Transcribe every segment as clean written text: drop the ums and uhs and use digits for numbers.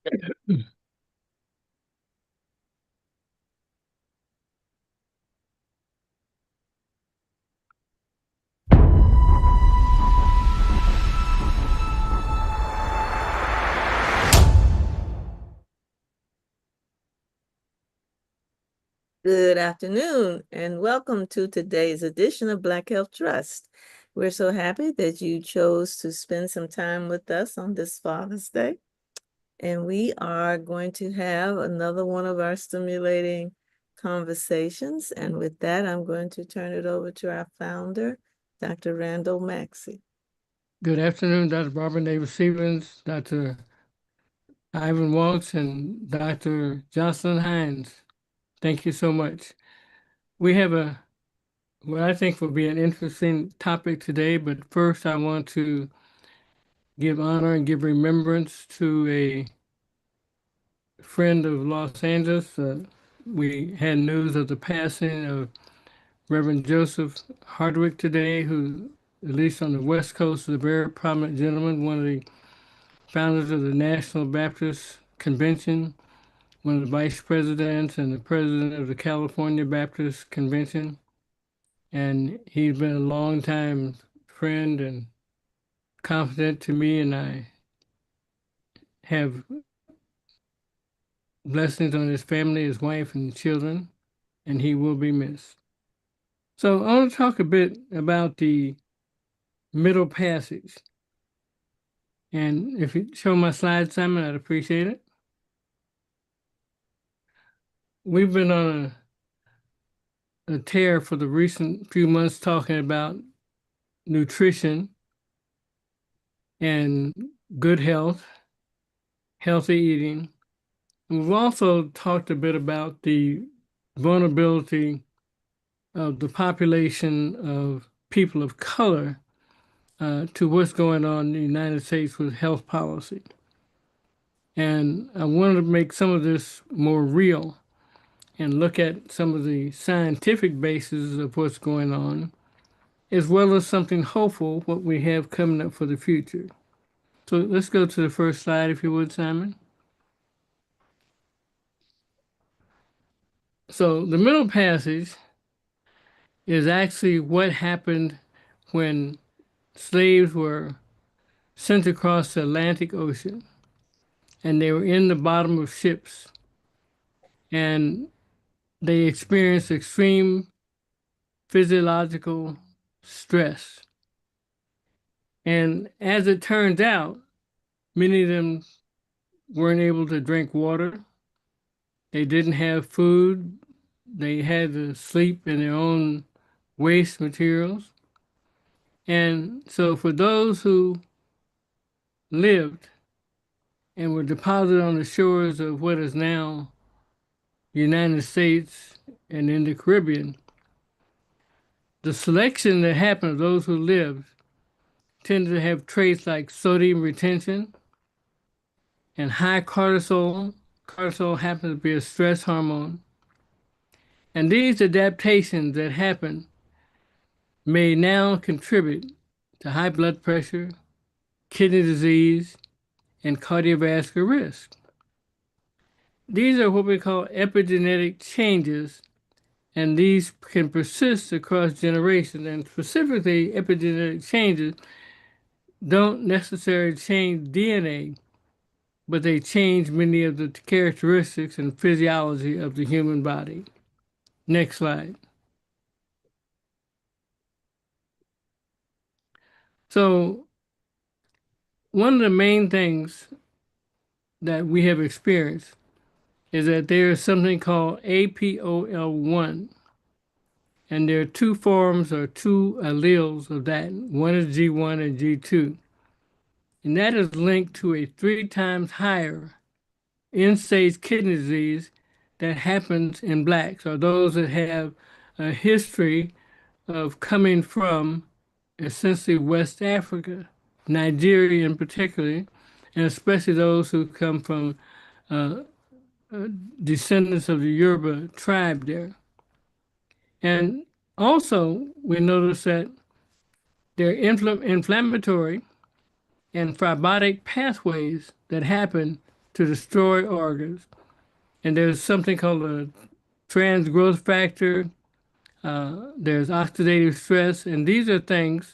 Good afternoon, and welcome to today's edition of Black Health Trust. We're so happy that you chose to spend some time with us on this Father's Day. And we are going to have another one of our stimulating conversations. And with that, I'm going to turn it over to our founder, Dr. Randall Maxey. Good afternoon, Dr. Barbara Davis-Stevens, Dr. Ivan Walsh, and Dr. Jocelyn Hines. Thank you so much. We have what I think will be an interesting topic today, but first I want to give honor and give remembrance to a friend of Los Angeles. We had news of the passing of Reverend Joseph Hardwick today, who, at least on the West Coast, is a very prominent gentleman, one of the founders of the National Baptist Convention, one of the vice presidents and the president of the California Baptist Convention. And he's been a longtime friend and confidant to me, and I have blessings on his family, his wife, and children, and he will be missed. So I want to talk a bit about the Middle Passage. And if you show my slides, Simon, I'd appreciate it. We've been on a tear for the recent few months talking about nutrition and good health, healthy eating. And we've also talked a bit about the vulnerability of the population of people of color to what's going on in the United States with health policy. And I wanted to make some of this more real and look at some of the scientific basis of what's going on, as well as something hopeful, what we have coming up for the future. So let's go to the first slide, if you would, Simon. So the Middle Passage is actually what happened when slaves were sent across the Atlantic Ocean, and they were in the bottom of ships, and they experienced extreme physiological stress. And as it turns out, many of them weren't able to drink water. They didn't have food. They had to sleep in their own waste materials. And so for those who lived and were deposited on the shores of what is now the United States and in the Caribbean, the selection that happened of those who lived tended to have traits like sodium retention and high cortisol. Cortisol happens to be a stress hormone. And these adaptations that happen may now contribute to high blood pressure, kidney disease, and cardiovascular risk. These are what we call epigenetic changes, and these can persist across generations. And specifically, epigenetic changes don't necessarily change DNA, but they change many of the characteristics and physiology of the human body. Next slide. So one of the main things that we have experienced is that there is something called APOL1, and there are two forms or two alleles of that. One is G1 and G2, and that is linked to a 3 times higher end-stage kidney disease that happens in blacks, or those that have a history of coming from essentially West Africa, Nigeria in particular, and especially those who come from descendants of the Yoruba tribe there. And also, we notice that there are inflammatory and fibrotic pathways that happen to destroy organs. And there's something called a trans growth factor. There's oxidative stress, and these are things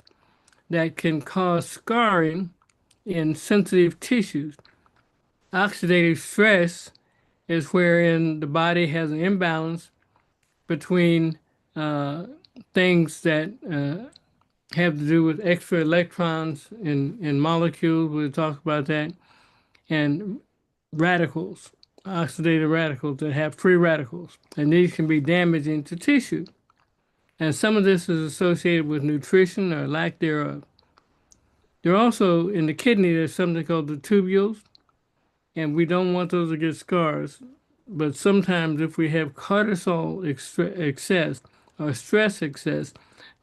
that can cause scarring in sensitive tissues. Oxidative stress is wherein the body has an imbalance between uh, things that have to do with extra electrons in molecules. We'll talk about that. And radicals, oxidative radicals that have free radicals. And these can be damaging to tissue. And some of this is associated with nutrition or lack thereof. There also, in the kidney, there's something called the tubules, and we don't want those to get scars. But sometimes if we have cortisol excess or stress excess,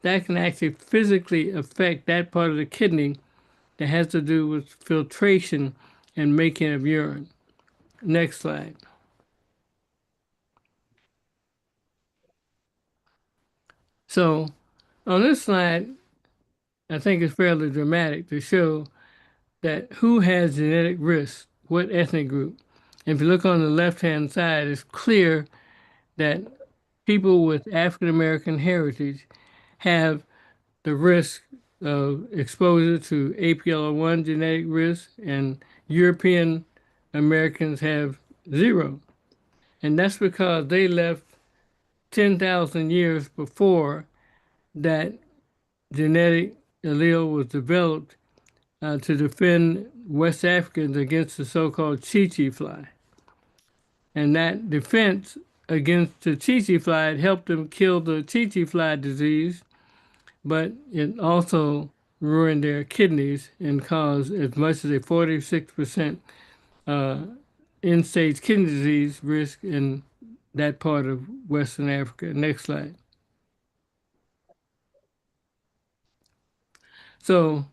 that can actually physically affect that part of the kidney that has to do with filtration and making of urine. Next slide. So on this slide, I think it's fairly dramatic to show that who has genetic risk, what ethnic group. If you look on the left-hand side, it's clear that people with African American heritage have the risk of exposure to APOL1 genetic risk, and European Americans have zero. And that's because they left 10,000 years before that genetic allele was developed to defend West Africans against the so-called Tsetse fly. And that defense against the Tsetse fly helped them kill the Tsetse fly disease, but it also ruined their kidneys and caused as much as a 46% end-stage kidney disease risk in that part of Western Africa. Next slide. So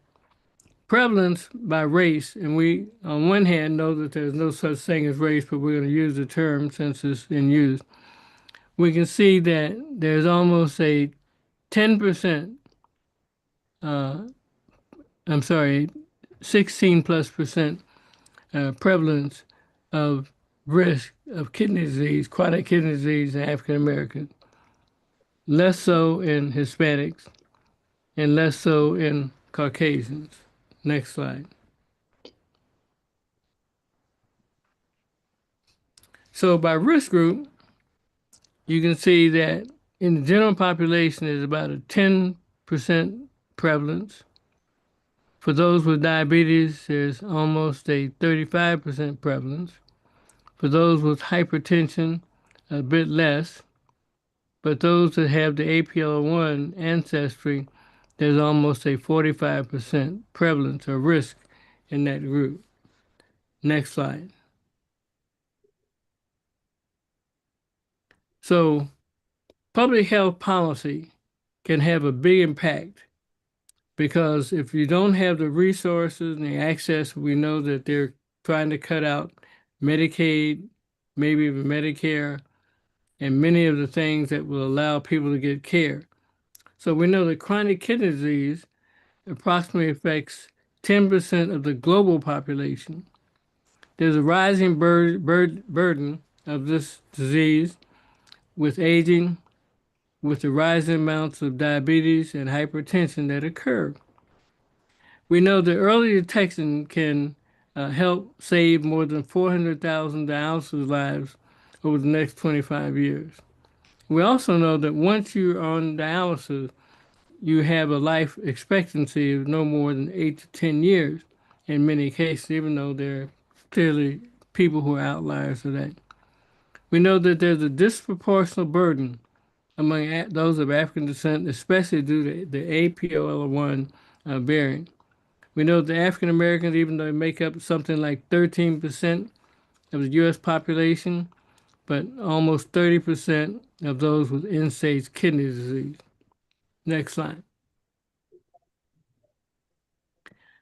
prevalence by race, and we on one hand know that there's no such thing as race, but we're going to use the term since it's in use. We can see that there's almost a 10%, I'm sorry, 16+% prevalence of risk of kidney disease, chronic kidney disease in African Americans, less so in Hispanics, and less so in Caucasians. Next slide. So by risk group, you can see that in the general population is about a 10% prevalence. For those with diabetes, there's almost a 35% prevalence. For those with hypertension, a bit less. But those that have the APOL1 ancestry, there's almost a 45% prevalence or risk in that group. Next slide. So public health policy can have a big impact because if you don't have the resources and the access, we know that they're trying to cut out Medicaid, maybe even Medicare, and many of the things that will allow people to get care. So we know that chronic kidney disease approximately affects 10% of the global population. There's a rising burden of this disease with aging, with the rising amounts of diabetes and hypertension that occur. We know that early detection can help save more than 400,000 dialysis lives over the next 25 years. We also know that once you're on dialysis, you have a life expectancy of no more than 8 to 10 years in many cases, even though there are clearly people who are outliers of that. We know that there's a disproportionate burden among those of African descent, especially due to the APOL1 variant. We know that African Americans, even though they make up something like 13% of the U.S. population, but almost 30% of those with end-stage kidney disease. Next slide.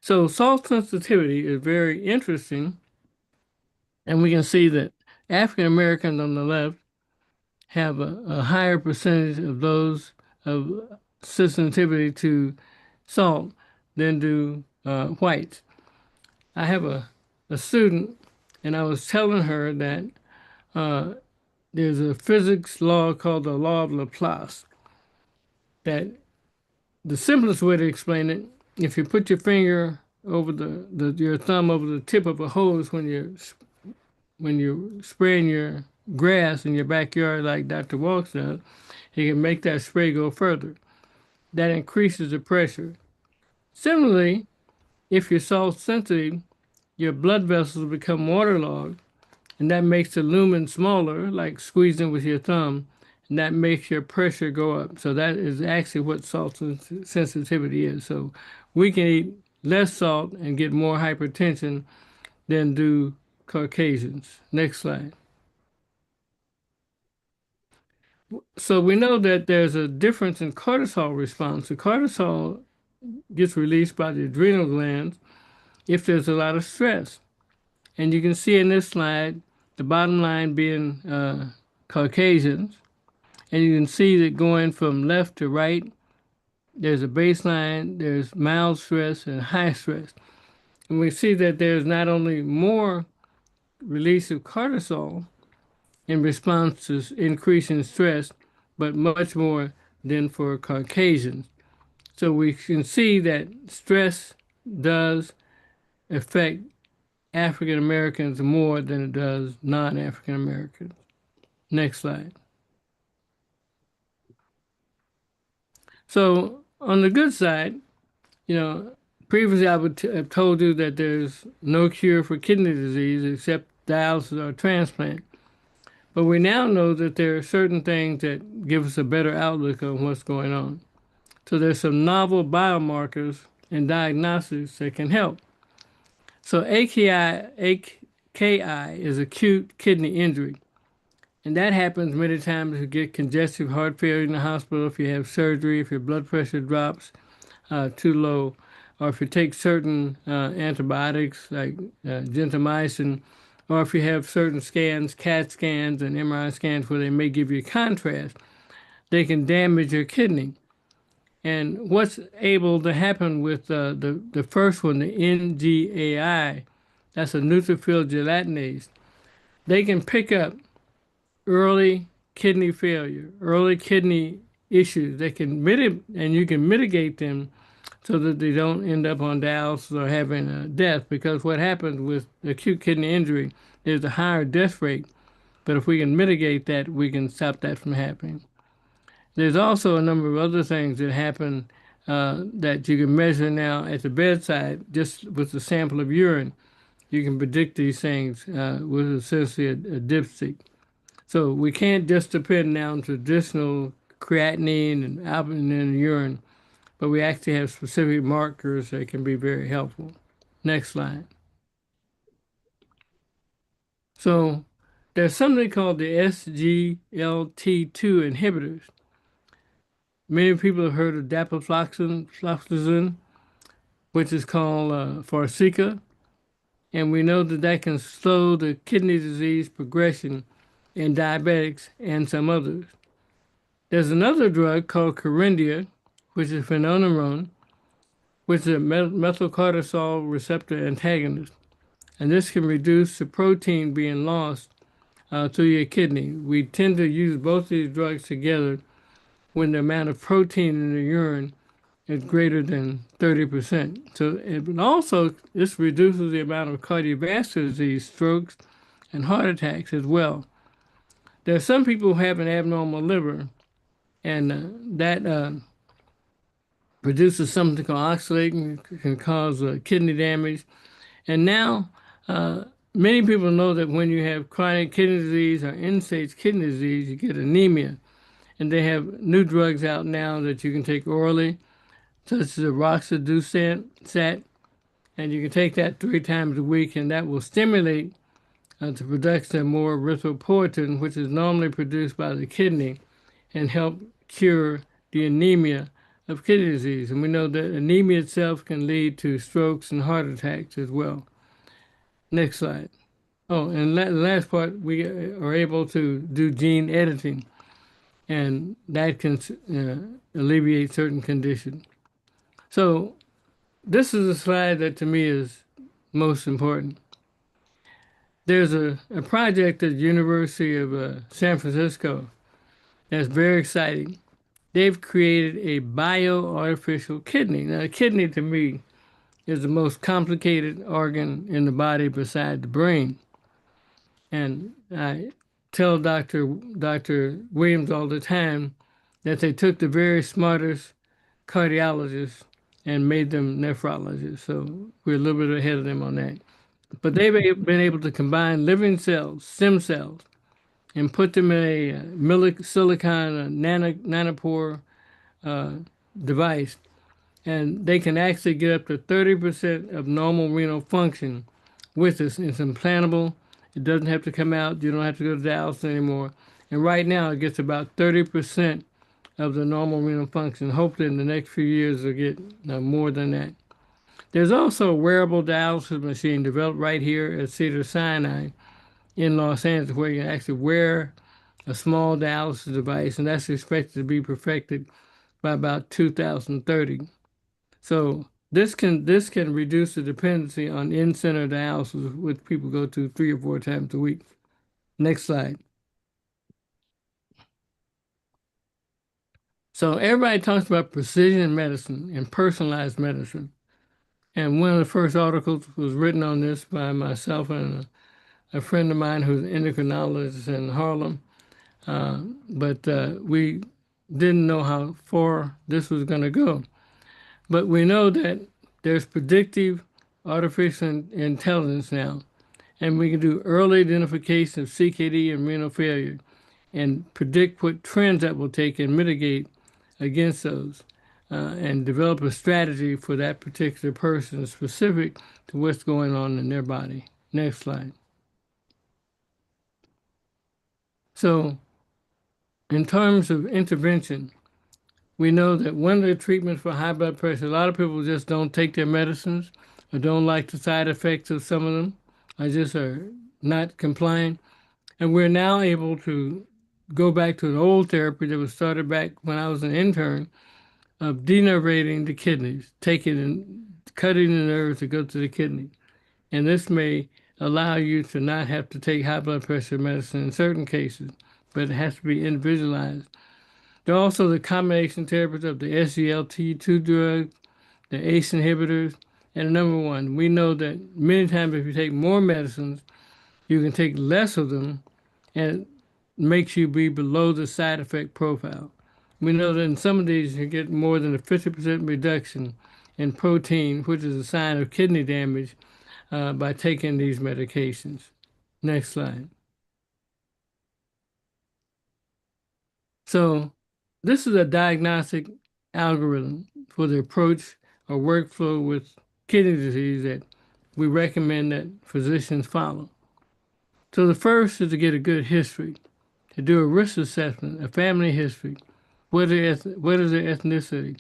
So salt sensitivity is very interesting, and we can see that African Americans on the left have a higher percentage of those of sensitivity to salt than do whites. I have a student And I was telling her that uh, there's a physics law called the law of Laplace. That the simplest way to explain it, if you put your finger over your thumb over the tip of a hose when you're spraying your grass in your backyard like Dr. Walks does, you can make that spray go further. That increases the pressure. Similarly, if you're salt sensitive, your blood vessels become waterlogged, and that makes the lumen smaller, like squeezing with your thumb, and that makes your pressure go up. So that is actually what salt sensitivity is. So we can eat less salt and get more hypertension than do Caucasians. Next slide. So we know that there's a difference in cortisol response. The cortisol gets released by the adrenal glands if there's a lot of stress. And you can see in this slide, the bottom line being Caucasians. And you can see that going from left to right, there's a baseline, there's mild stress and high stress. And we see that there's not only more release of cortisol in response to increasing stress, but much more than for Caucasians. So we can see that stress does affect African Americans more than it does non-African Americans. Next slide. So on the good side, you know, previously I would have told you that there's no cure for kidney disease except dialysis or transplant. But we now know that there are certain things that give us a better outlook on what's going on. So there's some novel biomarkers and diagnostics that can help. So AKI is acute kidney injury. And that happens many times if you get congestive heart failure in the hospital, if you have surgery, if your blood pressure drops too low, or if you take certain antibiotics like gentamicin, or if you have certain scans, CAT scans and MRI scans where they may give you contrast, they can damage your kidney. And what's able to happen with the first one, the NGAI, that's a neutrophil gelatinase, they can pick up early kidney failure, early kidney issues. They can mitigate, and you can mitigate them so that they don't end up on dialysis or having a death. Because what happens with acute kidney injury is a higher death rate. But if we can mitigate that, we can stop that from happening. There's also a number of other things that happen that you can measure now at the bedside, just with a sample of urine. You can predict these things with essentially a dipstick. So we can't just depend now on traditional creatinine and albumin in the urine, but we actually have specific markers that can be very helpful. Next slide. So there's something called the SGLT2 inhibitors. Many people have heard of dapagliflozin, which is called Farxiga, and we know that that can slow the kidney disease progression in diabetics and some others. There's another drug called Corindia, which is phenytoin, which is a methylcortisol receptor antagonist. And this can reduce the protein being lost to your kidney. We tend to use both these drugs together when the amount of protein in the urine is greater than 30%. So, but also, this reduces the amount of cardiovascular disease, strokes, and heart attacks as well. There are some people who have an abnormal liver, and that produces something called oxalate and can cause kidney damage. And now, many people know that when you have chronic kidney disease or end-stage kidney disease, you get anemia. And they have new drugs out now that you can take orally, such as the roxadustat, and you can take that 3 times a week, and that will stimulate the production of more erythropoietin, which is normally produced by the kidney, and help cure the anemia of kidney disease. And we know that anemia itself can lead to strokes and heart attacks as well. Next slide. Oh, and the last part, we are able to do gene editing, and that can alleviate certain conditions. So this is a slide that to me is most important. there's a project at the University of San Francisco that's very exciting. They've created a bio-artificial kidney. Now, a kidney to me is the most complicated organ in the body beside the brain. And I tell Dr. Williams all the time that they took the very smartest cardiologists and made them nephrologists. So we're a little bit ahead of them on that. But they've been able to combine living cells, stem cells, and put them in a silicon nanopore uh, device, and they can actually get up to 30% of normal renal function with this. It's implantable. It doesn't have to come out. You don't have to go to dialysis anymore. And right now, it gets about 30% of the normal renal function. Hopefully, in the next few years, it'll get more than that. There's also a wearable dialysis machine developed right here at Cedars-Sinai in Los Angeles, where you can actually wear a small dialysis device, and that's expected to be perfected by about 2030. So this can reduce the dependency on in-center dialysis, which people go to 3 or 4 times a week. Next slide. So everybody talks about precision medicine and personalized medicine. And one of the first articles was written on this by myself and a friend of mine who's an endocrinologist in Harlem. But we didn't know how far this was going to go. But we know that there's predictive artificial intelligence now, and we can do early identification of CKD and renal failure and predict what trends that will take and mitigate against those, and develop a strategy for that particular person specific to what's going on in their body. Next slide. So, in terms of intervention, we know that one of the treatments for high blood pressure, a lot of people just don't take their medicines or don't like the side effects of some of them, or just are not compliant. And we're now able to go back to an old therapy that was started back when I was an intern of denervating the kidneys, taking and cutting the nerves to go to the kidney. And this may allow you to not have to take high blood pressure medicine in certain cases, but it has to be individualized. There are also the combination therapies of the SGLT2 drugs, the ACE inhibitors, and number one, we know that many times if you take more medicines, you can take less of them, and it makes you be below the side effect profile. We know that in some of these, you get more than a 50% reduction in protein, which is a sign of kidney damage, by taking these medications. Next slide. So this is a diagnostic algorithm for the approach or workflow with kidney disease that we recommend that physicians follow. So the first is to get a good history, to do a risk assessment, a family history. What is their ethnicity?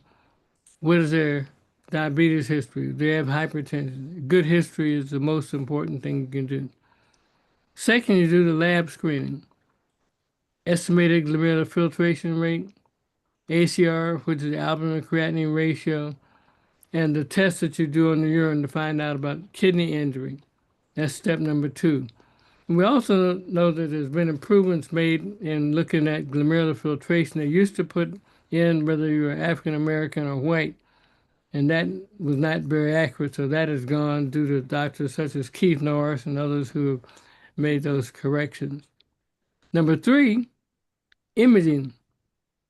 What is their diabetes history? Do they have hypertension? Good history is the most important thing you can do. Second, you do the lab screening. Estimated glomerular filtration rate, ACR, which is the albumin creatinine ratio, and the test that you do on the urine to find out about kidney injury. That's step number 2. And we also know that there's been improvements made in looking at glomerular filtration. They used to put in whether you were African American or white, and that was not very accurate. So that has gone due to doctors such as Keith Norris and others who have made those corrections. Number 3, imaging.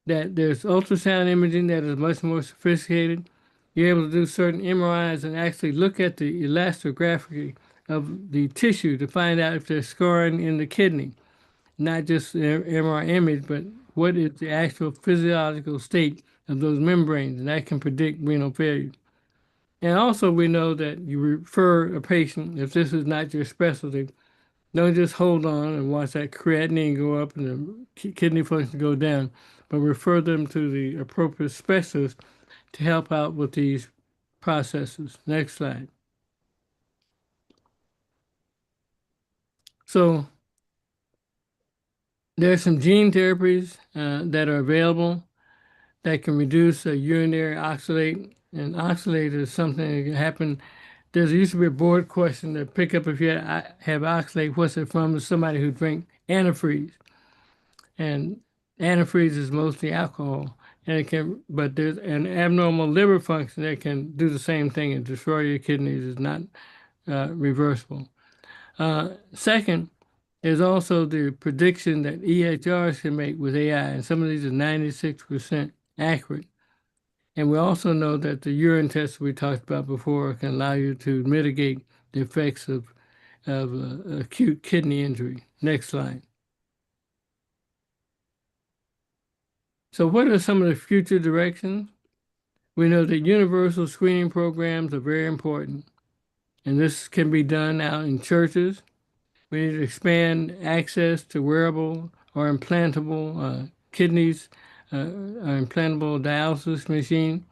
That there's ultrasound imaging that is much more sophisticated. You're able to do certain MRIs and actually look at the elastography of the tissue to find out if there's scarring in the kidney. Not just an MRI image, but what is the actual physiological state of those membranes, and that can predict renal failure. And also we know that you refer a patient, if this is not your specialty, don't just hold on and watch that creatinine go up and the kidney function go down, but refer them to the appropriate specialist to help out with these processes. Next slide. So there are some gene therapies that are available that can reduce urinary oxalate. And oxalate is something that can happen There's used to be a board question to pick up if you have oxalate, what's it from? To somebody who drank antifreeze, and antifreeze is mostly alcohol, and it can, but there's an abnormal liver function that can do the same thing and destroy your kidneys. Is not reversible. Second, there's also the prediction that EHRs can make with AI, and some of these are 96% accurate. And we also know that the urine tests we talked about before can allow you to mitigate the effects of acute kidney injury. Next slide. So what are some of the future directions? We know that universal screening programs are very important, and this can be done out in churches. We need to expand access to wearable or implantable kidneys, or implantable dialysis machine.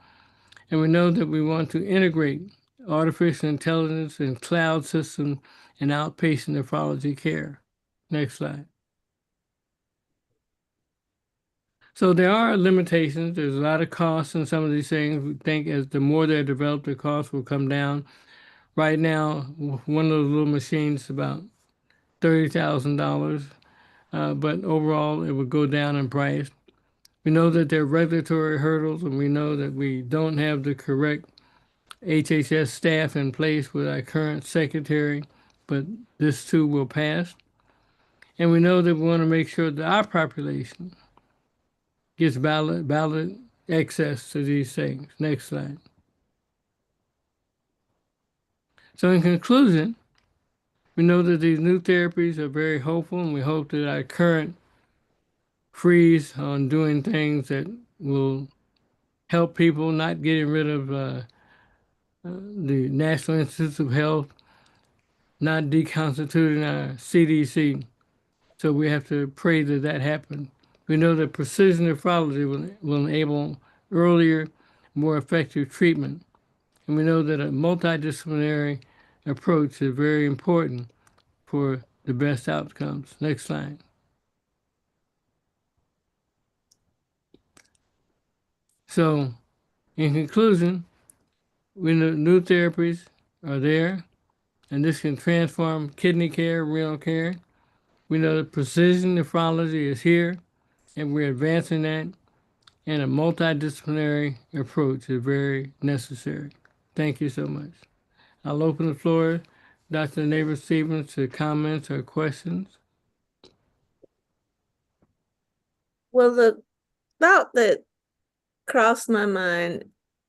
And we know that we want to integrate artificial intelligence and cloud systems in outpatient nephrology care. Next slide. So there are limitations. There's a lot of costs in some of these things. We think as the more they're developed, the cost will come down. Right now, one of those little machines is about $30,000, but overall it would go down in price. We know that there are regulatory hurdles, and we know that we don't have the correct HHS staff in place with our current secretary, but this too will pass. And we know that we want to make sure that our population gets ballot access to these things. Next slide. So in conclusion, we know that these new therapies are very hopeful, and we hope that our current freeze on doing things that will help people, not getting rid of the National Institutes of Health, not deconstituting our CDC. So we have to pray that that happens. We know that precision nephrology will enable earlier, more effective treatment. And we know that a multidisciplinary approach is very important for the best outcomes. Next slide. So, in conclusion, we know new therapies are there, and this can transform kidney care, renal care. We know that precision nephrology is here, and we're advancing that, and a multidisciplinary approach is very necessary. Thank you so much. I'll open the floor, Dr. Neighbor-Stephens, to comments or questions. Well, the thought that crossed my mind,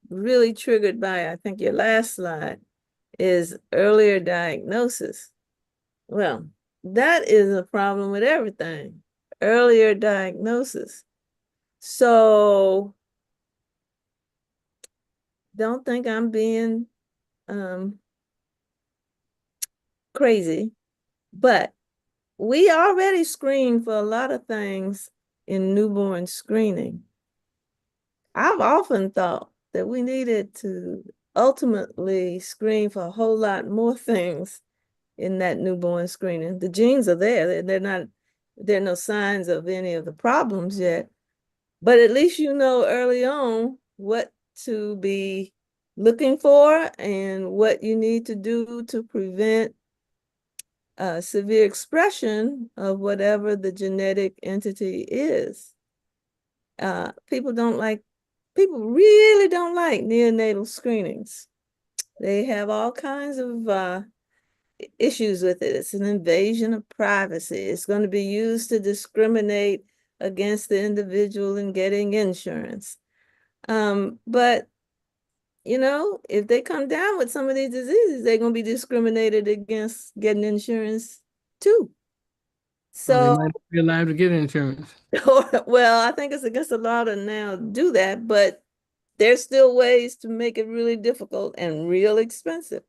really triggered by, I think, your last slide, is earlier diagnosis. Well, that is a problem with everything. Earlier diagnosis. So don't think I'm being crazy, but we already screen for a lot of things in newborn screening. I've often thought that we needed to ultimately screen for a whole lot more things in that newborn screening. The genes are there. There are no signs of any of the problems yet, but at least you know early on what to be looking for and what you need to do to prevent severe expression of whatever the genetic entity is. People really don't like neonatal screenings. They have all kinds of issues with it. It's an invasion of privacy. It's going to be used to discriminate against the individual in getting insurance. But if they come down with some of these diseases, they're going to be discriminated against getting insurance too. They So, might be allowed to get insurance. well, I think it's against the law to now do that, but there's still ways to make it really difficult and real expensive.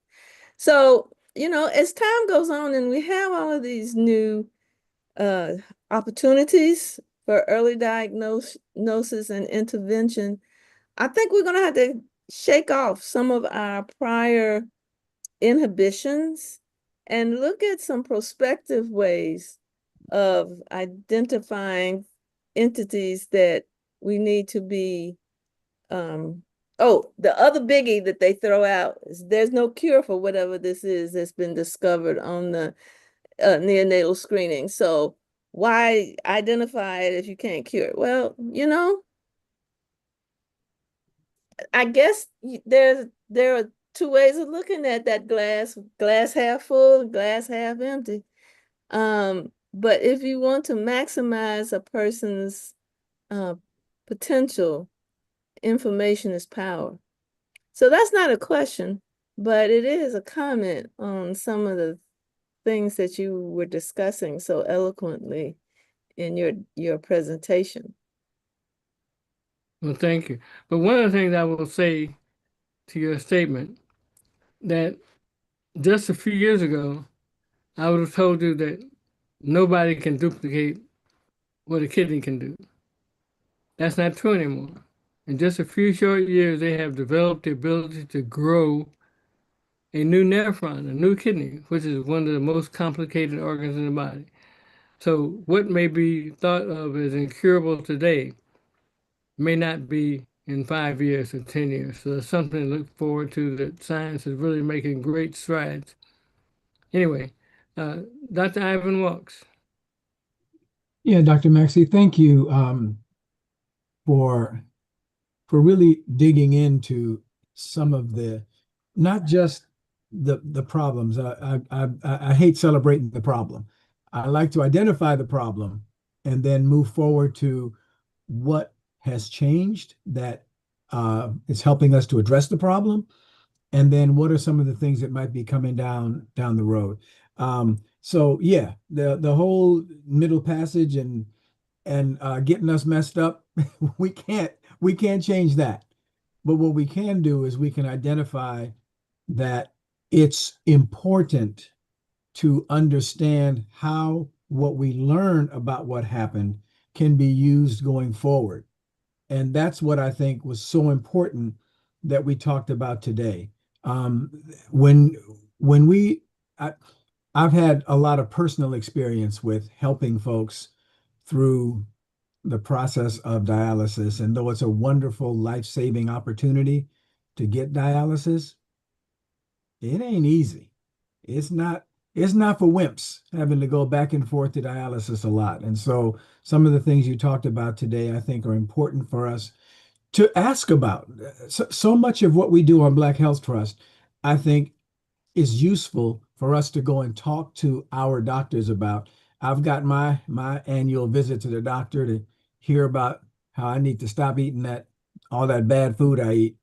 So, as time goes on and we have all of these new opportunities for early diagnosis and intervention, I think we're going to have to shake off some of our prior inhibitions and look at some prospective ways of identifying entities that we need to be Oh, the other biggie that they throw out is there's no cure for whatever this is that's been discovered on the neonatal screening. So why identify it if you can't cure it? Well, I guess there are two ways of looking at that glass half full, glass half empty. But if you want to maximize a person's uh, potential, information is power. So that's not a question, but it is a comment on some of the things that you were discussing so eloquently in your presentation. Well, thank you. But one of the things I will say to your statement that just a few years ago, I would have told you that nobody can duplicate what a kidney can do. That's not true anymore. In just a few short years, they have developed the ability to grow a new nephron, a new kidney, which is one of the most complicated organs in the body. So, what may be thought of as incurable today may not be in 5 years or 10 years. So, it's something to look forward to that science is really making great strides. Anyway, uh, Dr. Ivan Walks. Yeah, Dr. Maxey, thank you for really digging into some of the not just the problems. I hate celebrating the problem. I like to identify the problem and then move forward to what has changed that is helping us to address the problem, and then what are some of the things that might be coming down the road. So yeah, the whole middle passage and getting us messed up, we can't change that. But what we can do is we can identify that it's important to understand how what we learn about what happened can be used going forward. And that's what I think was so important that we talked about today. Um, when when we I, I've had a lot of personal experience with helping folks through the process of dialysis. And though it's a wonderful life-saving opportunity to get dialysis, it ain't easy. It's not it's not for wimps having to go back and forth to dialysis a lot. And so some of the things you talked about today, I think are important for us to ask about. So much of what we do on Black Health Trust, I think, is useful for us to go and talk to our doctors about. I've got my annual visit to the doctor to hear about how I need to stop eating that all that bad food I eat.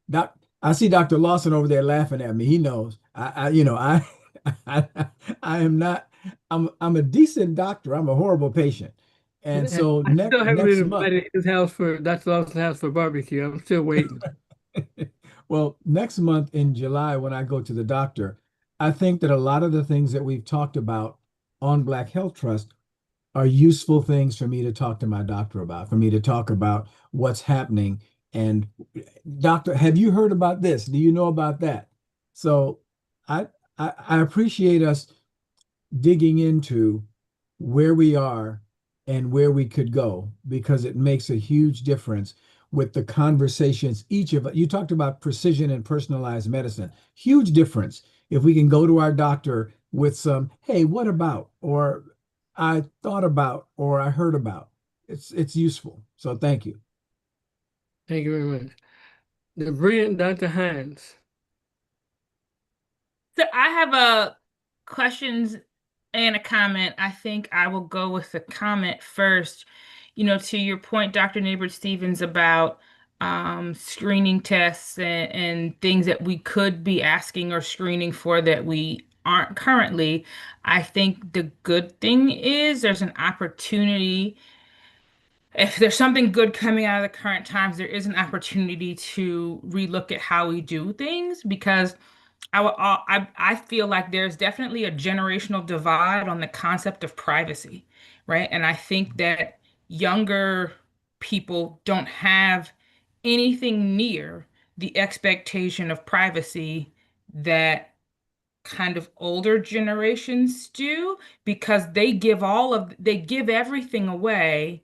Doc, I see Dr. Lawson over there laughing at me. He knows. I I am not. I'm a decent doctor. I'm a horrible patient. And so I still haven't been next month, invited to his house for Dr. Lawson's house for barbecue. I'm still waiting. well, next month in July, when I go to the doctor, I think that a lot of the things that we've talked about on Black Health Trust are useful things for me to talk to my doctor about, for me to talk about what's happening. And doctor, have you heard about this? Do you know about that? So I I appreciate us digging into where we are and where we could go, because it makes a huge difference with the conversations each of us. You talked about precision and personalized medicine. Huge difference if we can go to our doctor with some, hey, what about, or I thought about, or I heard about. It's useful. So thank you. Thank you very much. The brilliant Dr. Hines. So I have a questions and a comment. I think I will go with the comment first. To your point, Dr. Neighbor Stevens, about screening tests and things that we could be asking or screening for that we aren't currently. I think the good thing is there's an opportunity. If there's something good coming out of the current times, there is an opportunity to relook at how we do things, because I feel like there's definitely a generational divide on the concept of privacy, right? And I think that younger people don't have anything near the expectation of privacy that kind of older generations do, because they give everything away,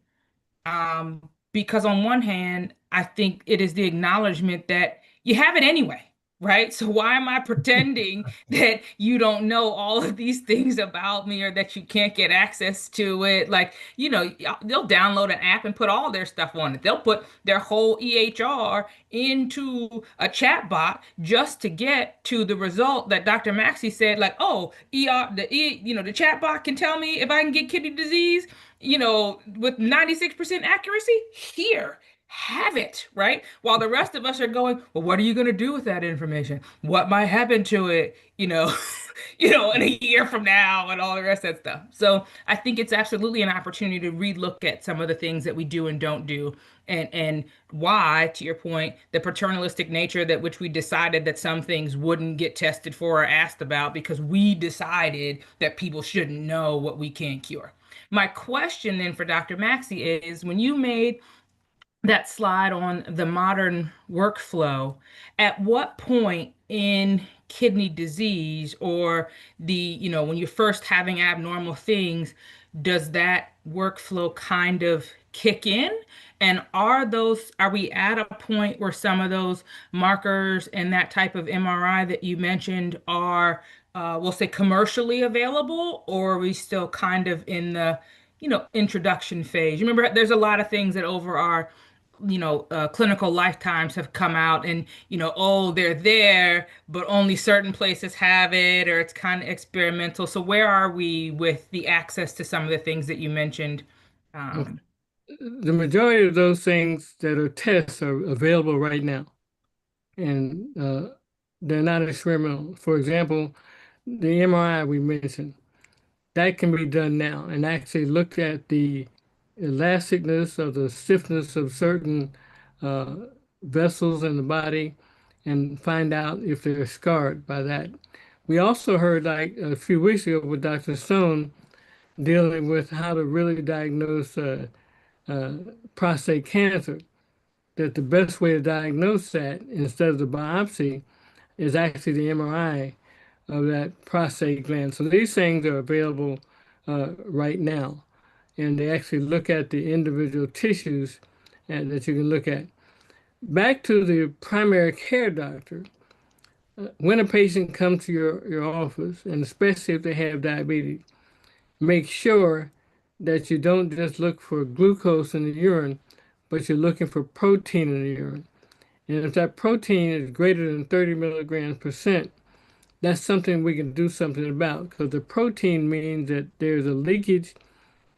because on one hand, I think it is the acknowledgement that you have it anyway, right? So why am I pretending that you don't know all of these things about me or that you can't get access to it? Like, they'll download an app and put all their stuff on it. They'll put their whole EHR into a chat bot just to get to the result that Dr. Maxey said, like, oh, the chat bot can tell me if I can get kidney disease, with 96% accuracy. Here, have it, right? While the rest of us are going, well, what are you going to do with that information? What might happen to it, in a year from now and all the rest of that stuff. So I think it's absolutely an opportunity to relook at some of the things that we do and don't do, and why, to your point, the paternalistic nature that which we decided that some things wouldn't get tested for or asked about because we decided that people shouldn't know what we can't cure. My question then for Dr. Maxey is, when you made that slide on the modern workflow, at what point in kidney disease or when you're first having abnormal things, does that workflow kind of kick in? And are we at a point where some of those markers and that type of MRI that you mentioned are, we'll say, commercially available, or are we still kind of in the, introduction phase? You remember, there's a lot of things that over our clinical lifetimes have come out and, oh, they're there, but only certain places have it, or it's kind of experimental. So where are we with the access to some of the things that you mentioned? Um, The majority of those things that are tests are available right now, and they're not experimental. For example, the MRI we mentioned, that can be done now and actually look at the elasticness or the stiffness of certain uh, vessels in the body and find out if they're scarred by that. We also heard, like a few weeks ago with Dr. Stone, dealing with how to really diagnose uh, prostate cancer, that the best way to diagnose that instead of the biopsy is actually the MRI of that prostate gland. So these things are available right now, and they actually look at the individual tissues and that you can look at. Back to the primary care doctor, when a patient comes to your office, and especially if they have diabetes, make sure that you don't just look for glucose in the urine, but you're looking for protein in the urine. And if that protein is greater than 30 milligrams percent, that's something we can do something about, because the protein means that there's a leakage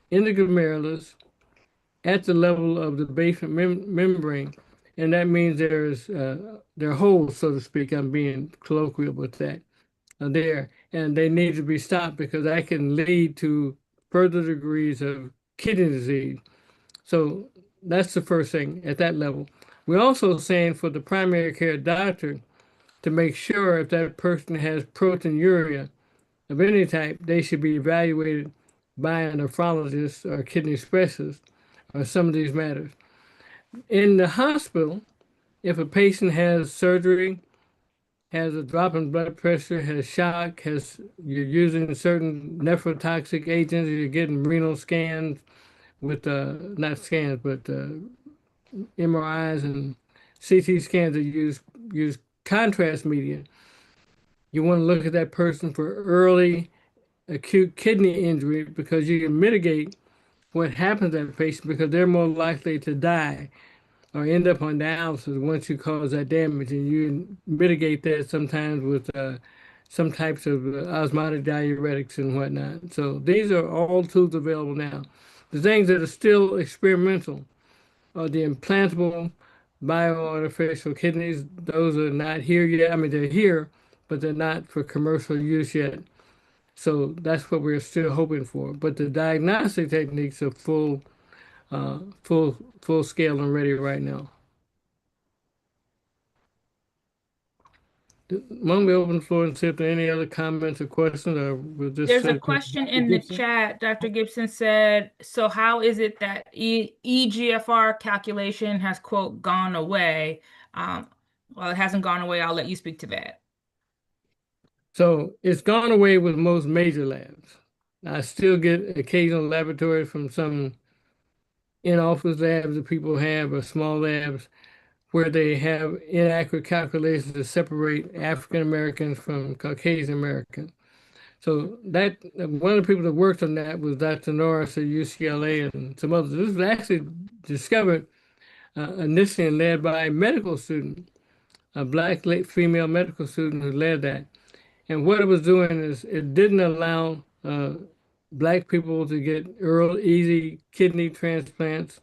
in the glomerulus at the level of the basement membrane, and that means there are holes, so to speak. I'm being colloquial with that there, and they need to be stopped because that can lead to further degrees of kidney disease. So that's the first thing at that level. We're also saying for the primary care doctor to make sure if that person has proteinuria of any type, they should be evaluated by a nephrologist or a kidney specialist or some of these matters. In the hospital, if a patient has surgery, has a drop in blood pressure, has shock, you're using certain nephrotoxic agents, you're getting renal scans with not scans, but MRIs and CT scans that use contrast media. You want to look at that person for early acute kidney injury because you can mitigate what happens to that patient because they're more likely to die or end up on dialysis once you cause that damage. And you mitigate that sometimes with some types of osmotic diuretics and whatnot. So these are all tools available now. The things that are still experimental are the implantable bioartificial kidneys. Those are not here yet. I mean, they're here, but they're not for commercial use yet. So that's what we're still hoping for. But the diagnostic techniques are full scale and ready right now. Why don't we open the floor and see if there are any other comments or questions, or we'll just There's a say- question in the chat. Dr. Gibson said, so how is it that EGFR calculation has, quote, gone away? Well, it hasn't gone away. I'll let you speak to that. So it's gone away with most major labs. I still get occasional laboratories from some in-office labs that people have or small labs where they have inaccurate calculations to separate African Americans from Caucasian Americans. So that one of the people that worked on that was Dr. Norris at UCLA and some others. This was actually discovered initially and led by a medical student, a black female medical student who led that. And what it was doing is it didn't allow black people to get early, easy kidney transplants,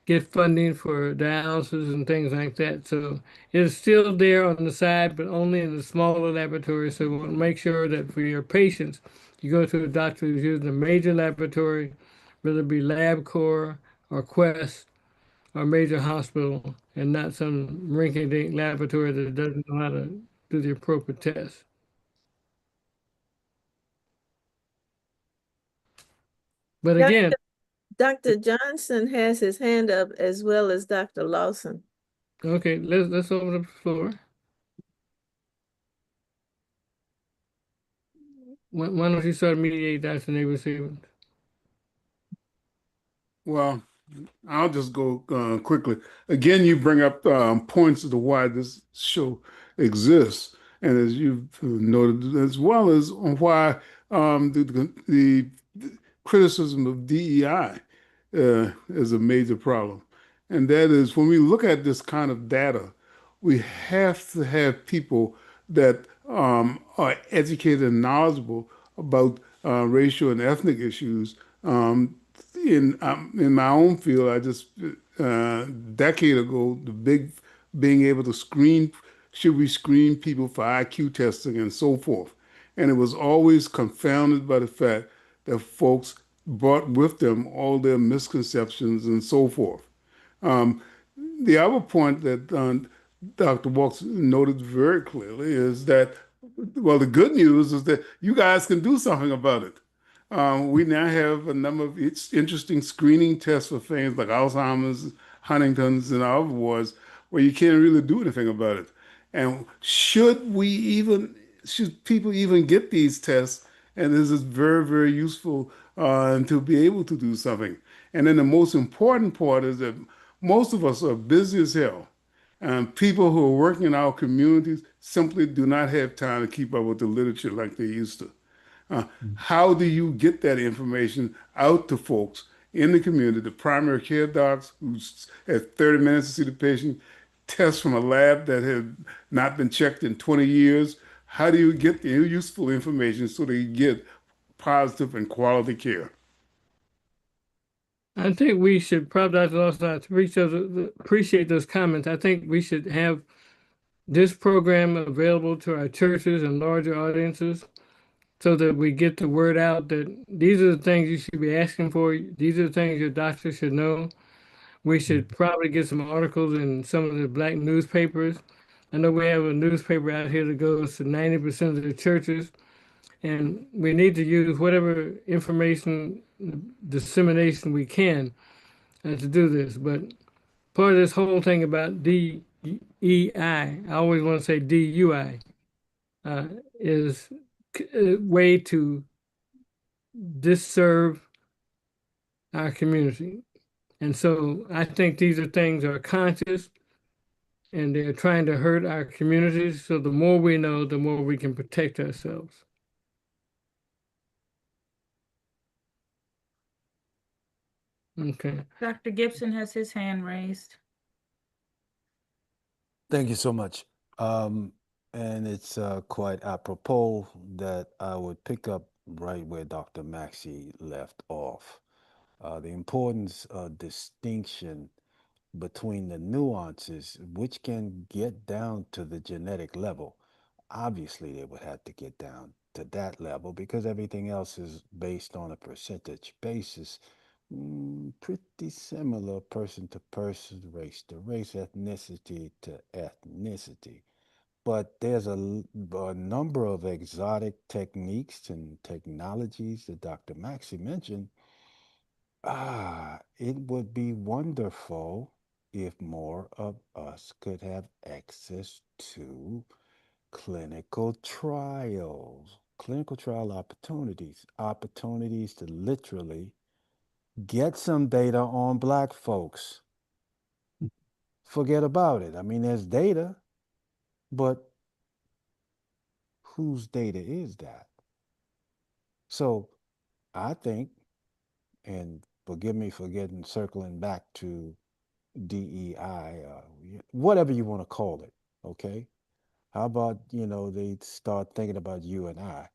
get funding for dialysis and things like that. So it's still there on the side, but only in the smaller laboratories. So we want to make sure that for your patients, you go to a doctor who's using a major laboratory, whether it be LabCorp or Quest or major hospital, and not some rinky-dink laboratory that doesn't know how to do the appropriate test. But again, Dr. Johnson has his hand up as well as Dr. Lawson. okay, let's open up the floor. Why don't you start mediate, Dr. Neighbor Stevens? Well, I'll just go quickly. Again, you bring up points as to why this show exists, and as you've noted, as well as on why the criticism of DEI is a major problem. And that is when we look at this kind of data, we have to have people that are educated and knowledgeable about racial and ethnic issues. In my own field, I just decade ago, the big being able to screen, should we screen people for IQ testing and so forth. And it was always confounded by the fact that folks brought with them all their misconceptions and so forth. Um, the other point that Dr. Walks noted very clearly is that, well, the good news is that you guys can do something about it. We now have a number of interesting screening tests for things like Alzheimer's, Huntington's, and other wards where you can't really do anything about it. And should people even get these tests? And this is very, very useful to be able to do something. And then the most important part is that most of us are busy as hell. And people who are working in our communities simply do not have time to keep up with the literature like they used to. How do you get that information out to folks in the community, the primary care docs who have 30 minutes to see the patient, tests from a lab that had not been checked in 20 years? How do you get the useful information so they get positive and quality care? I think we should probably, Dr. Lawson, I appreciate those comments. I think we should have this program available to our churches and larger audiences so that we get the word out that these are the things you should be asking for. These are the things your doctor should know. We should probably get some articles in some of the black newspapers. I know we have a newspaper out here that goes to 90% of the churches, and we need to use whatever information dissemination we can to do this. But part of this whole thing about DEI, I always want to say DUI, is a way to disserve our community. And so I think these are things that are conscious and they're trying to hurt our communities. So the more we know, the more we can protect ourselves. Okay. Dr. Gibson has his hand raised. Thank you so much. And it's quite apropos that I would pick up right where Dr. Maxey left off. The importance of distinction between the nuances, which can get down to the genetic level. Obviously, they would have to get down to that level because everything else is based on a percentage basis. Pretty similar person to person, race to race, ethnicity to ethnicity. But there's a number of exotic techniques and technologies that Dr. Maxey mentioned. It would be wonderful if more of us could have access to clinical trials, clinical trial opportunities, opportunities to literally Get some data on Black folks. Forget about it. I mean, there's data, but whose data is that? So I think, and forgive me for circling back to DEI, whatever you want to call it, okay? How about, they start thinking about you and I?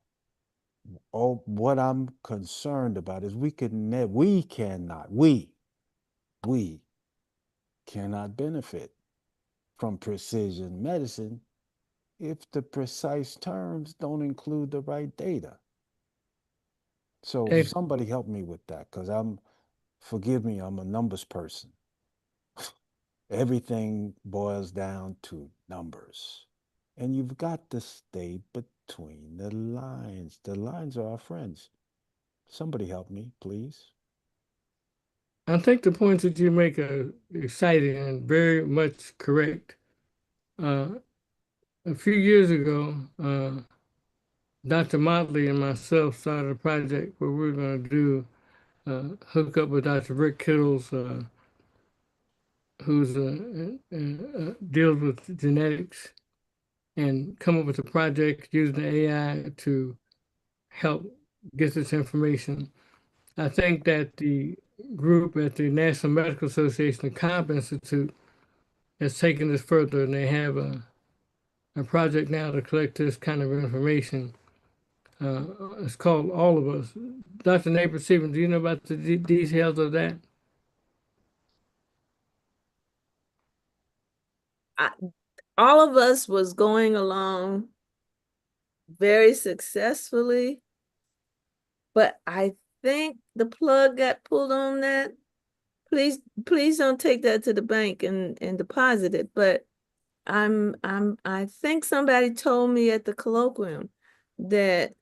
Oh, what I'm concerned about is we cannot benefit from precision medicine if the precise terms don't include the right data. So Hey, somebody help me with that, because forgive me, I'm a numbers person. Everything boils down to numbers. And you've got to stay between the lines. The lines are our friends. Somebody help me, please. I think the points that you make are exciting and very much correct. A few years ago, Dr. Motley and myself started a project where we are going to do hook up with Dr. Rick Kittles, who's deals with genetics, and come up with a project using AI to help get this information. I think that the group at the National Medical Association, the Cobb Institute, has taken this further, and they have a project now to collect this kind of information. It's called All of Us. Dr. Neighbor Stevens, do you know about the details of that? All of Us was going along very successfully, but I think the plug got pulled on that. Please don't take that to the bank and deposit it. But I think somebody told me at the colloquium that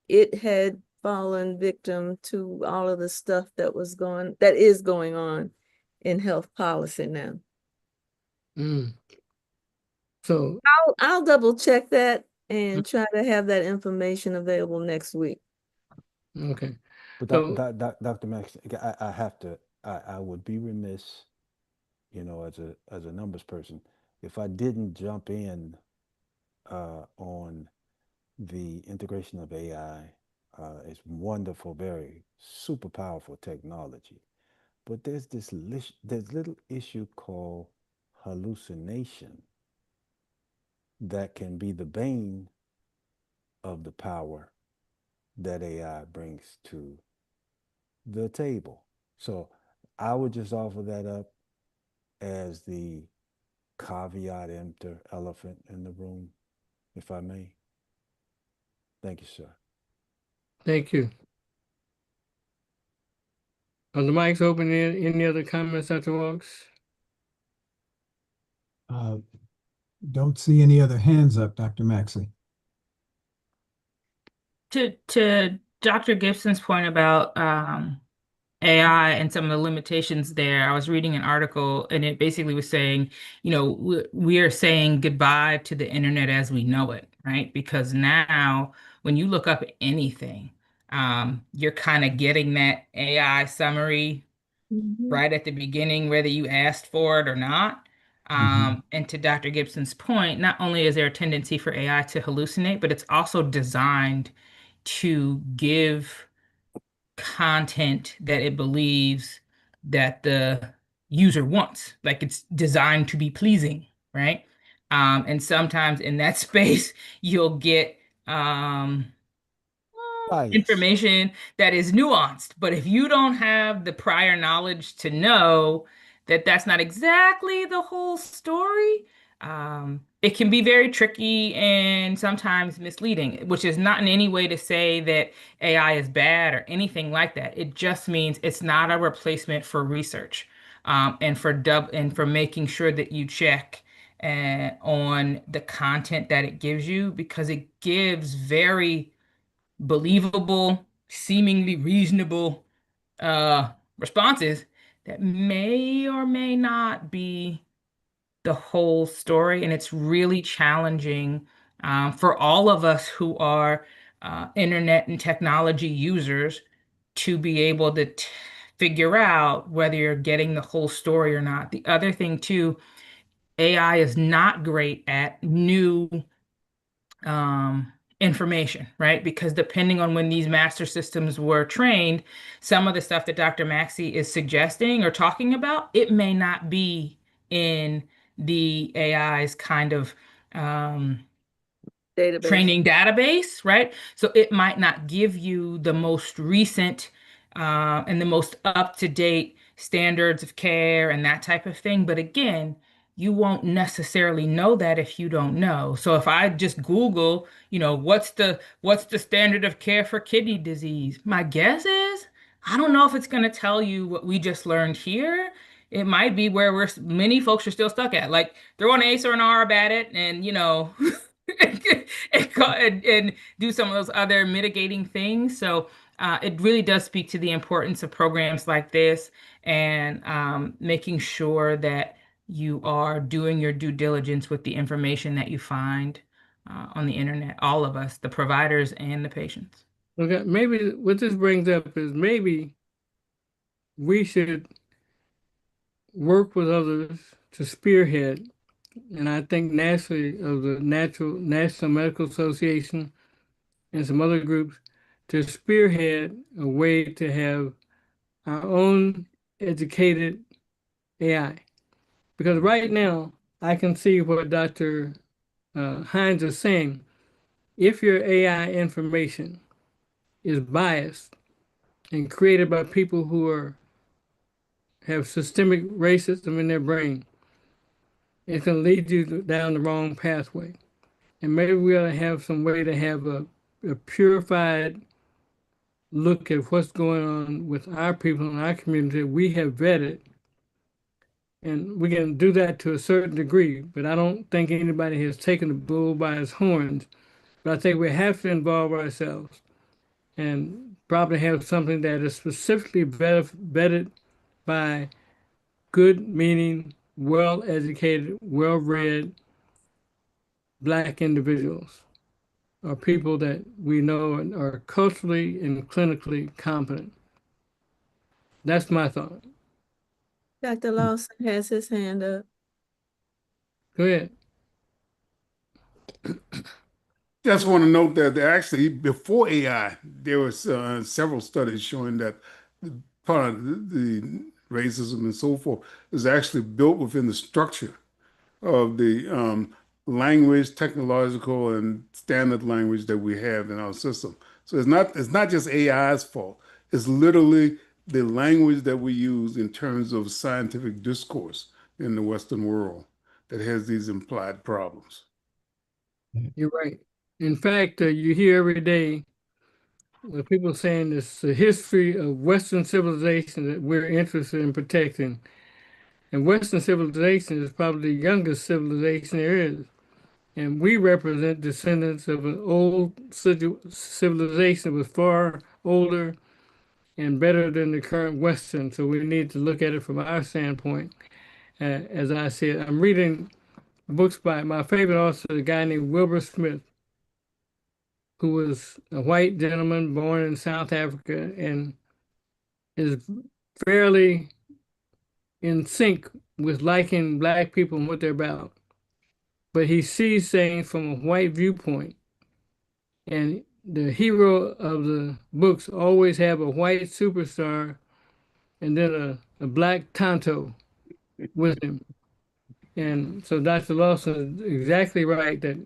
it had fallen victim to all of the stuff that is going on in health policy now. Mm. So, I'll double check that and try to have that information available next week. okay. But So, Dr. Max, I would be remiss, as a numbers person, if I didn't jump in on the integration of AI. It's wonderful, very super powerful technology. But there's there's little issue called hallucination that can be the bane of the power that AI brings to the table. So I would just offer that up as the caveat emptor, elephant in the room, if I may. Thank you, sir. thank you. Are the mics open? Any other comments, Dr. Walks? Don't see any other hands up, Dr. Maxey. To Dr. Gibson's point about AI and some of the limitations there, I was reading an article and it basically was saying, we are saying goodbye to the internet as we know it, right? Because now when you look up anything, you're kind of getting that AI summary right at the beginning, whether you asked for it or not. And to Dr. Gibson's point, not only is there a tendency for AI to hallucinate, but it's also designed to give content that it believes that the user wants. Like it's designed to be pleasing, right? And sometimes in that space, you'll get Bias. information that is nuanced. But if you don't have the prior knowledge to know that that's not exactly the whole story, it can be very tricky and sometimes misleading, which is not in any way to say that AI is bad or anything like that. It just means it's not a replacement for research, and for making sure that you check on the content that it gives you, because it gives very believable, seemingly reasonable responses that may or may not be the whole story. And it's really challenging for all of us who are internet and technology users to be able to figure out whether you're getting the whole story or not. The other thing too, AI is not great at new information, right? Because depending on when these master systems were trained, some of the stuff that Dr. Maxey is suggesting or talking about, it may not be in the AI's kind of Database. training database, right? So it might not give you the most recent and the most up-to-date standards of care and that type of thing. But again, you won't necessarily know that if you don't know. So if I just Google, what's the standard of care for kidney disease? My guess is I don't know if it's going to tell you what we just learned here. It might be where many folks are still stuck at, like throw an ACE or an ARB at it, and and do some of those other mitigating things. So it really does speak to the importance of programs like this and making sure that you are doing your due diligence with the information that you find on the internet, all of us, the providers and the patients. Okay, maybe what this brings up is maybe we should work with others to spearhead, and I think nationally of the National Medical Association and some other groups, to spearhead a way to have our own educated AI. Because right now, I can see what Dr. Hines is saying. If your AI information is biased and created by people who have systemic racism in their brain, it can lead you down the wrong pathway. And maybe we ought to have some way to have a purified look at what's going on with our people in our community we have vetted. And we can do that to a certain degree, but I don't think anybody has taken the bull by its horns. But I think we have to involve ourselves and probably have something that is specifically vetted by good meaning, well-educated, well-read Black individuals or people that we know are culturally and clinically competent. That's my thought. Dr. Lawson has his hand up. Go ahead. Just want to note that actually before AI, there was several studies showing that part of the racism and so forth is actually built within the structure of the language, technological and standard language that we have in our system. So it's not just AI's fault. It's literally the language that we use in terms of scientific discourse in the Western world that has these implied problems. You're right. In fact, you hear every day people saying it's the history of Western civilization that we're interested in protecting. And Western civilization is probably the youngest civilization there is. And we represent descendants of an old civilization that was far older and better than the current Western. So we need to look at it from our standpoint. As I said, I'm reading books by my favorite author, a guy named Wilbur Smith, who was a white gentleman born in South Africa and is fairly in sync with liking Black people and what they're about. But he sees things from a white viewpoint. And the hero of the books always have a white superstar and then a Black Tonto with him. And so Dr. Lawson is exactly right that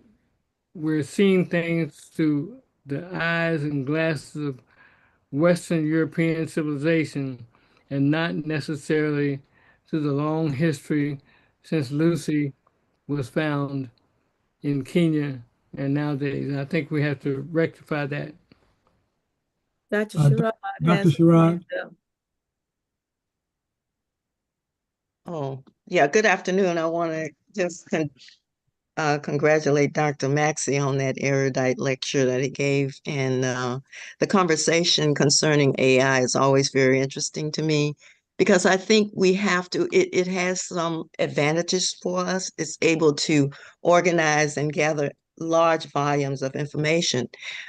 we're seeing things through the eyes and glasses of Western European civilization and not necessarily through the long history since Lucy was found in Kenya and nowadays. I think we have to rectify that. Dr. Dr. Sherrod Dr. has his Sherrod? hand up. Oh, yeah, good afternoon. I want to just congratulate Dr. Maxey on that erudite lecture that he gave. And the conversation concerning AI is always very interesting to me because I think we have to, it has some advantages for us. It's able to organize and gather large volumes of information,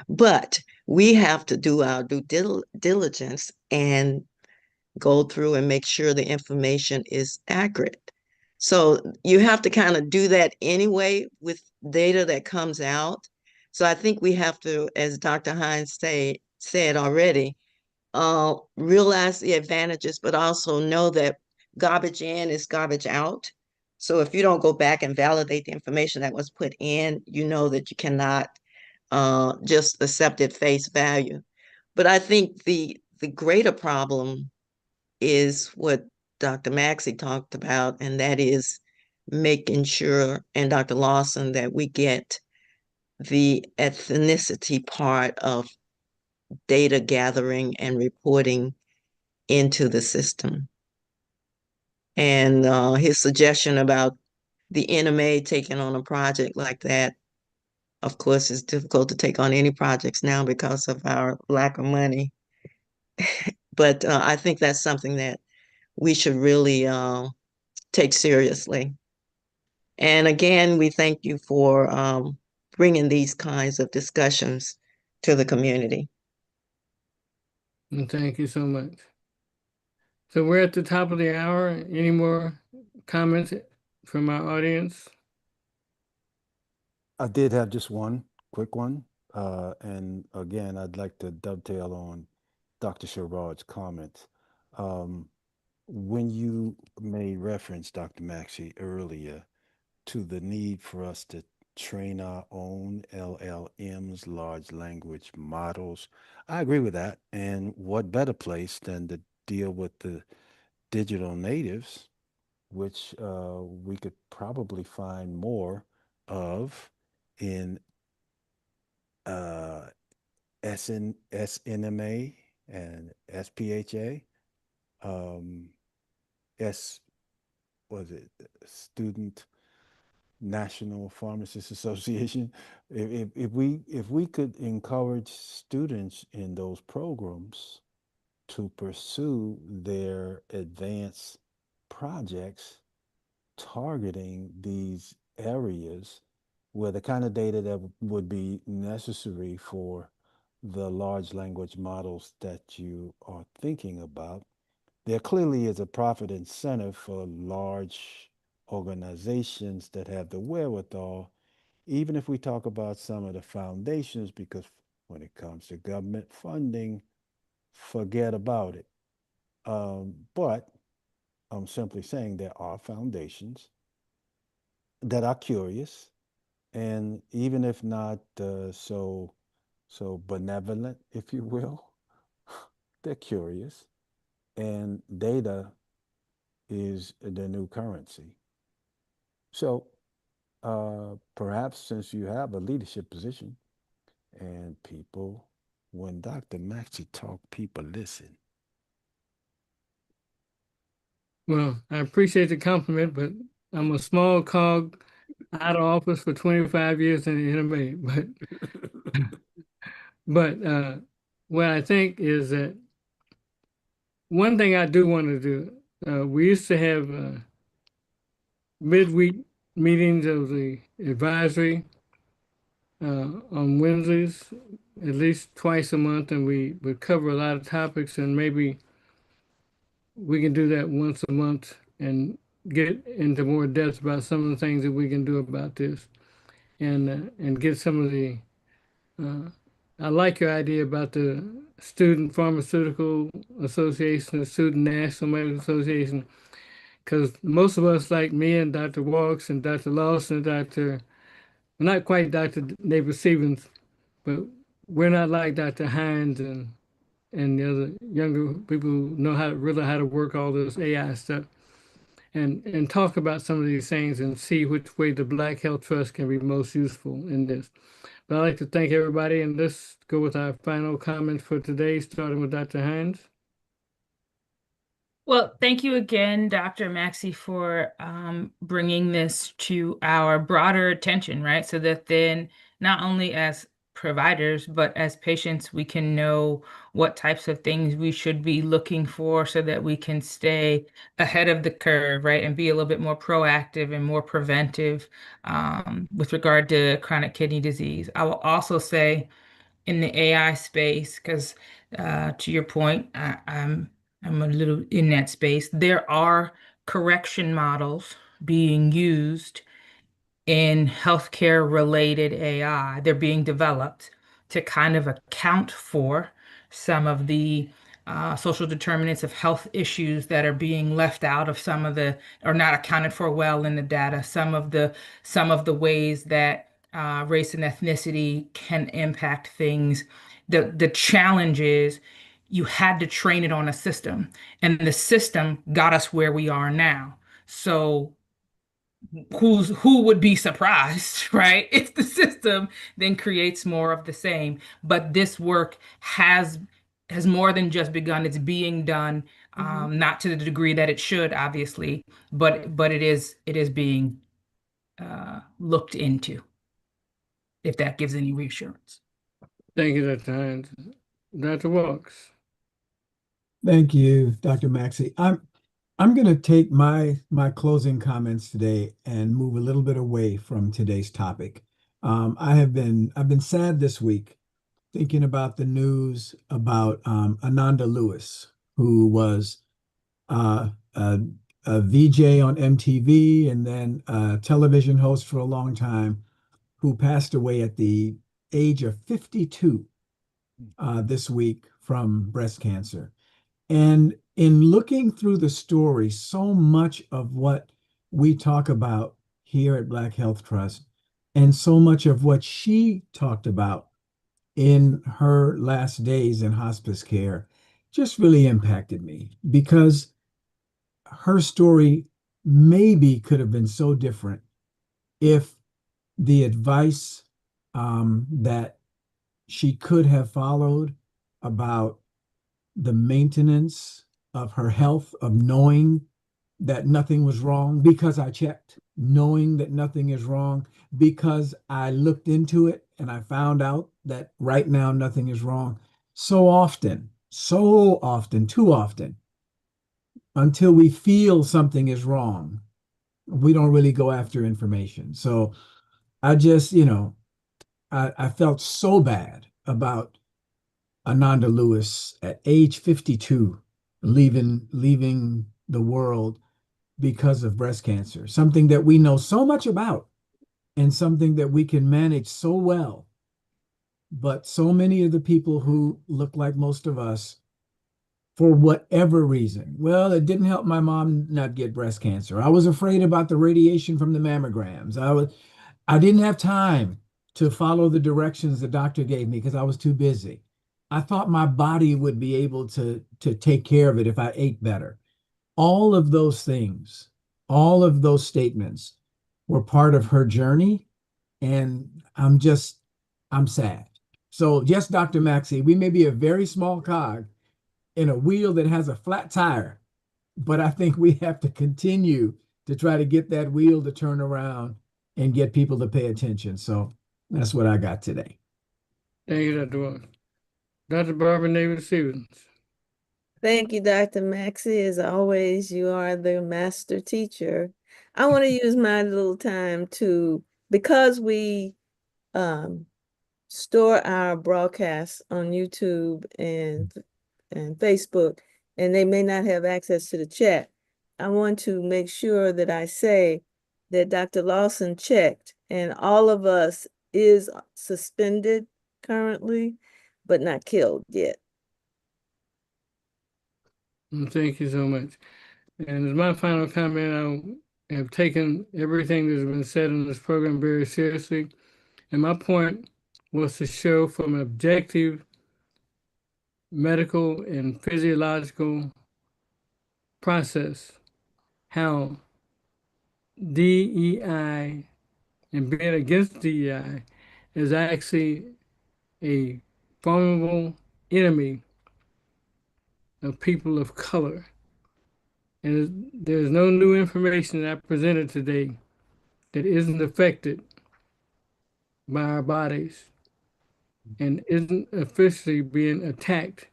but we have to do our due diligence and go through and make sure the information is accurate. So you have to kind of do that anyway with data that comes out. So I think we have to, as Dr. Hines said already, realize the advantages, but also know that garbage in is garbage out. So if you don't go back and validate the information that was put in, you know that you cannot just accept it face value. But I think the greater problem is what Dr. Maxey talked about, and that is making sure, and Dr. Lawson, that we get the ethnicity part of data gathering and reporting into the system. And his suggestion about the NMA taking on a project like that, of course, it's difficult to take on any projects now because of our lack of money. But I think that's something that we should really take seriously. And again, we thank you for bringing these kinds of discussions to the community. And thank you so much. So we're at the top of the hour. Any more comments from our audience? I did have just one quick one. And again, I'd like to dovetail on Dr. Sherrod's comments. When you made reference, Dr. Maxey, earlier to the need for us to train our own LLMs, large language models, I agree with that. And what better place than to deal with the digital natives, which we could probably find more of in SNMA and SPHA. S was it Student National Pharmacists Association. If we could encourage students in those programs to pursue their advanced projects targeting these areas where the kind of data that would be necessary for the large language models that you are thinking about, there clearly is a profit incentive for large organizations that have the wherewithal, even if we talk about some of the foundations, because when it comes to government funding, forget about it. But I'm simply saying there are foundations that are curious, and even if not so benevolent, if you will, they're curious, and data is the new currency. So perhaps since you have a leadership position and people, when Dr. Maxey talk, people listen. Well, I appreciate the compliment, but I'm a small cog out of office for 25 years in the NMA. But what I think is that one thing I do want to do, we used to have midweek meetings of the advisory on Wednesdays, at least twice a month, and we would cover a lot of topics, and maybe we can do that once a month and get into more depth about some of the things that we can do about this, and get some of the. I like your idea about the Student Pharmaceutical Association, the Student National Medical Association, because most of us, like me and Dr. Walks and Dr. Lawson, not quite Dr. Neighbor-Stevens, but we're not like Dr. Hines and the other younger people who know how to work all this AI stuff, and talk about some of these things and see which way the Black Health Trust can be most useful in this. But I'd like to thank everybody, and let's go with our final comments for today, starting with Dr. Hines. Well, thank you again, Dr. Maxey, for bringing this to our broader attention, right? So that then not only as providers, but as patients, we can know what types of things we should be looking for so that we can stay ahead of the curve, right? And be a little bit more proactive and more preventive with regard to chronic kidney disease. I will also say in the AI space, because to your point, I'm I'm a little in that space. There are correction models being used in healthcare related AI. They're being developed to kind of account for some of the social determinants of health issues that are being left out of some of the, or not accounted for well in the data. Some of the ways that race and ethnicity can impact things. The challenge is you had to train it on a system, and the system got us where we are now. So who would be surprised, right? If the system then creates more of the same. But this work has more than just begun. It's being done, not to the degree that it should, obviously, but it is being looked into, if that gives any reassurance. Thank you, Dr. Hines. Dr. Walks. Thank you, Dr. Maxey. I'm going to take my closing comments today and move a little bit away from today's topic. I've been sad this week thinking about the news about Ananda Lewis, who was a VJ on MTV and then a television host for a long time, who passed away at the age of 52 this week from breast cancer. And in looking through the story, so much of what we talk about here at Black Health Trust and so much of what she talked about in her last days in hospice care just really impacted me, because her story maybe could have been so different if the advice that she could have followed about the maintenance of her health, of knowing that nothing was wrong because I checked, knowing that nothing is wrong because I looked into it and I found out that right now nothing is wrong. So often, too often, until we feel something is wrong, we don't really go after information. So I just, I felt so bad about Ananda Lewis at age 52 leaving the world because of breast cancer, something that we know so much about and something that we can manage so well. But so many of the people who look like most of us, for whatever reason, well, it didn't help my mom not get breast cancer. I was afraid about the radiation from the mammograms. I didn't have time to follow the directions the doctor gave me because I was too busy. I thought my body would be able to take care of it if I ate better. All of those things, all of those statements were part of her journey. And I'm sad. So yes, Dr. Maxey, we may be a very small cog in a wheel that has a flat tire, but I think we have to continue to try to get that wheel to turn around and get people to pay attention. So that's what I got today. Thank you, Dr. Walks. Dr. Barbara Nabin-Stephens. Thank you, Dr. Maxey. As always, you are the master teacher. I want to use my little time because we store our broadcasts on YouTube and Facebook, and they may not have access to the chat. I want to make sure that I say that Dr. Lawson checked, and all of us is suspended currently, but not killed yet. Thank you so much. And as my final comment, I have taken everything that's been said in this program very seriously. And my point was to show from an objective medical and physiological process how DEI and being against DEI is actually a formidable enemy of people of color. And there's no new information that I presented today that isn't affected by our bodies and isn't officially being attacked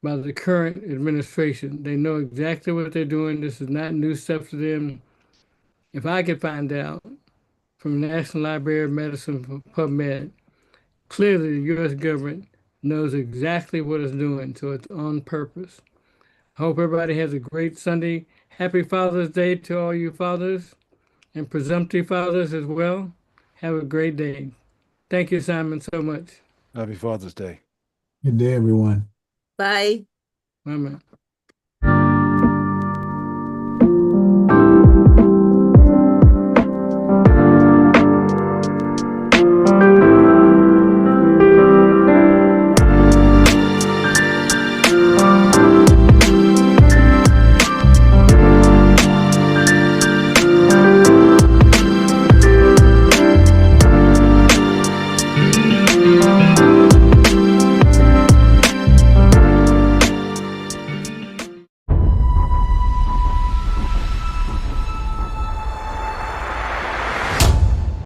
by the current administration. They know exactly what they're doing. This is not new stuff to them. If I could find out from the National Library of Medicine from PubMed, clearly the U.S. government knows exactly what it's doing, so it's on purpose. Hope everybody has a great Sunday. Happy Father's Day to all you fathers and presumptive fathers as well. Have a great day. Thank you, Simon, so much. Happy Father's Day. Good day, everyone. Bye. Amen.